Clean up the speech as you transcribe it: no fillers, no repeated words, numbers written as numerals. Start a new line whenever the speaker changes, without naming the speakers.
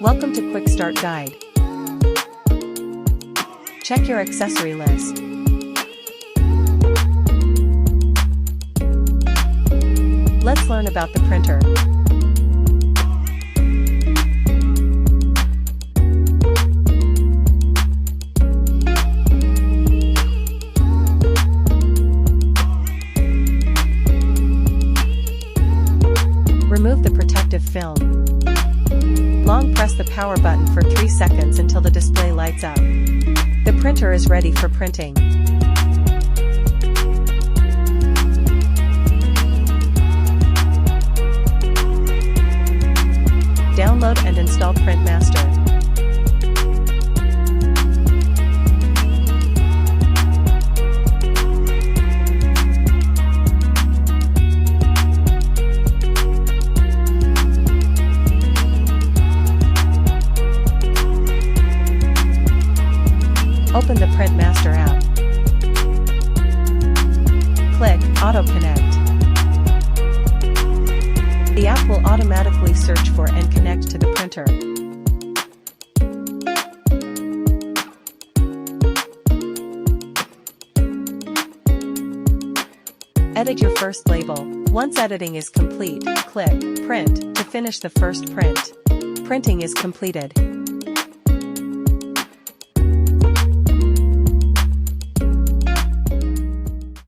Welcome to Quick Start Guide. Check your accessory list. Let's learn about the printer. Remove the protective film. Long press the power button for 3 seconds until the display lights up. The printer is ready for printing. Download and install PrintMaster. Open the PrintMaster app. Click Auto Connect. The app will automatically search for and connect to the printer. Edit your first label. Once editing is complete, click Print to finish the first print. Printing is completed.